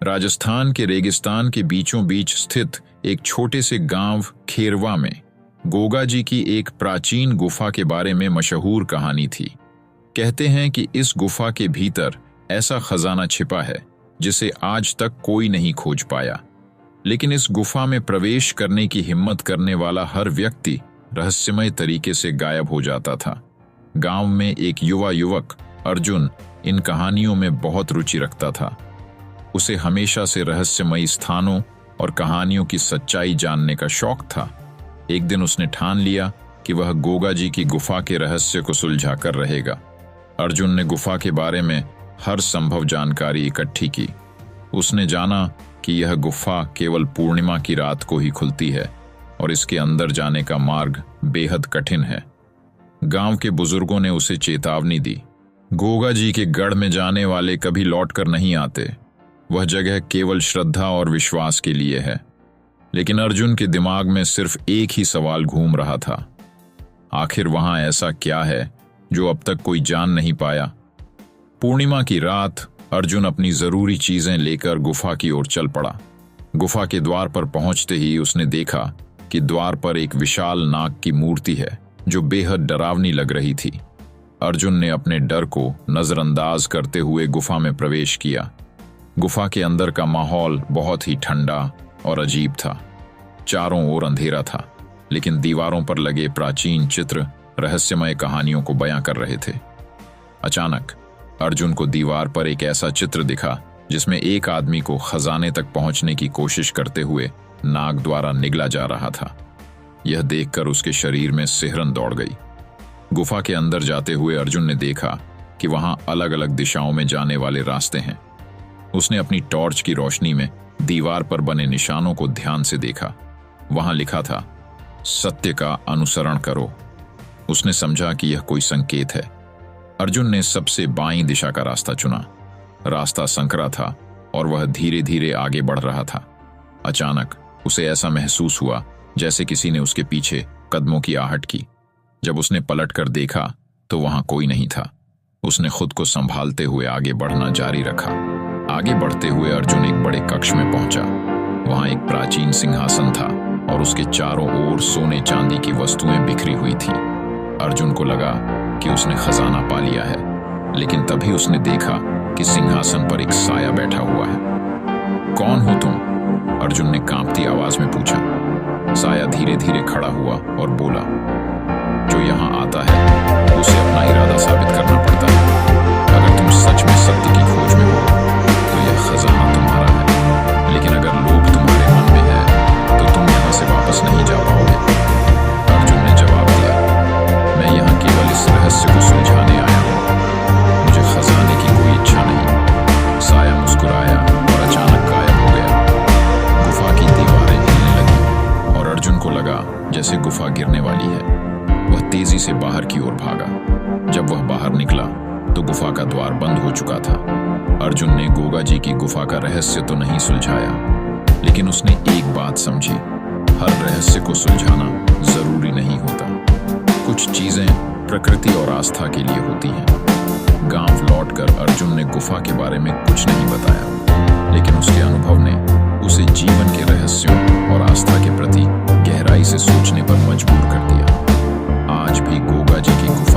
राजस्थान के रेगिस्तान के बीचों बीच स्थित एक छोटे से गांव खेरवा में गोगा जी की एक प्राचीन गुफा के बारे में मशहूर कहानी थी। कहते हैं कि इस गुफा के भीतर ऐसा खजाना छिपा है जिसे आज तक कोई नहीं खोज पाया, लेकिन इस गुफा में प्रवेश करने की हिम्मत करने वाला हर व्यक्ति रहस्यमय तरीके से गायब हो जाता था। गांव में एक युवा युवक अर्जुन इन कहानियों में बहुत रुचि रखता था। उसे हमेशा से रहस्यमयी स्थानों और कहानियों की सच्चाई जानने का शौक था। एक दिन उसने ठान लिया कि वह गोगा जी की गुफा के रहस्य को सुलझा कर रहेगा। अर्जुन ने गुफा के बारे में हर संभव जानकारी इकट्ठी की। उसने जाना कि यह गुफा केवल पूर्णिमा की रात को ही खुलती है और इसके अंदर जाने का मार्ग बेहद कठिन है। गांव के बुजुर्गों ने उसे चेतावनी दी, गोगा जी के गढ़ में जाने वाले कभी लौटकर नहीं आते। वह जगह केवल श्रद्धा और विश्वास के लिए है। लेकिन अर्जुन के दिमाग में सिर्फ एक ही सवाल घूम रहा था, आखिर वहां ऐसा क्या है जो अब तक कोई जान नहीं पाया। पूर्णिमा की रात अर्जुन अपनी जरूरी चीजें लेकर गुफा की ओर चल पड़ा। गुफा के द्वार पर पहुंचते ही उसने देखा कि द्वार पर एक विशाल नाग की मूर्ति है जो बेहद डरावनी लग रही थी। अर्जुन ने अपने डर को नजरअंदाज करते हुए गुफा में प्रवेश किया। गुफा के अंदर का माहौल बहुत ही ठंडा और अजीब था। चारों ओर अंधेरा था, लेकिन दीवारों पर लगे प्राचीन चित्र रहस्यमय कहानियों को बयां कर रहे थे। अचानक अर्जुन को दीवार पर एक ऐसा चित्र दिखा जिसमें एक आदमी को खजाने तक पहुंचने की कोशिश करते हुए नाग द्वारा निगला जा रहा था। यह देखकर उसके शरीर में सिहरन दौड़ गई। गुफा के अंदर जाते हुए अर्जुन ने देखा कि वहां अलग अलग दिशाओं में जाने वाले रास्ते हैं। उसने अपनी टॉर्च की रोशनी में दीवार पर बने निशानों को ध्यान से देखा। वहां लिखा था, सत्य का अनुसरण करो। उसने समझा कि यह कोई संकेत है। अर्जुन ने सबसे बाईं दिशा का रास्ता चुना। रास्ता संकरा था और वह धीरे धीरे आगे बढ़ रहा था। अचानक उसे ऐसा महसूस हुआ जैसे किसी ने उसके पीछे कदमों की आहट की। जब उसने पलटकर देखा तो वहां कोई नहीं था। उसने खुद को संभालते हुए आगे बढ़ना जारी रखा। आगे बढ़ते हुए अर्जुन एक बड़े कक्ष में पहुंचा। वहां एक प्राचीन सिंहासन था और उसके चारों ओर सोने चांदी की वस्तुएं बिखरी हुई थी। अर्जुन को लगा कि उसने खजाना पा लिया है, लेकिन तभी उसने देखा कि सिंहासन पर एक साया बैठा हुआ है। कौन हो तुम? अर्जुन ने कांपती आवाज में पूछा। साया धीरे धीरे खड़ा हुआ और बोला, जो यहाँ आता है उसे अपना इरादा साबित करना पड़ता है। अगर तुम सच में सत्य की खोज में हो तो यह खजाना तुम्हारा है, लेकिन अगर लोभ तुम्हारे मन में है तो तुम यहाँ से वापस नहीं जा पाओगे। अर्जुन ने जवाब दिया, मैं यहाँ केवल इस रहस्य को सुलझाने आया हूँ। मुझे खजाने की कोई इच्छा नहीं। साया मुस्कुराया और अचानक गायब हो गया। गुफा की दीवारें हिलने लगी और अर्जुन को लगा जैसे गुफा गिरने वाली है। वह तेजी से बाहर की ओर भागा। जब वह बाहर निकला तो गुफा का द्वार बंद हो चुका था। अर्जुन ने गोगा जी की गुफा का रहस्य तो नहीं सुलझाया, लेकिन उसने एक बात समझी, हर रहस्य को सुलझाना जरूरी नहीं होता। कुछ चीजें प्रकृति और आस्था के लिए होती हैं। गांव लौटकर अर्जुन ने गुफा के बारे में कुछ नहीं बताया, लेकिन उसके अनुभव ने उसे जीवन के रहस्यों और आस्था के प्रति गहराई से सोचने पर मजबूर कर दिया। आज भी गोगा जी की गुफा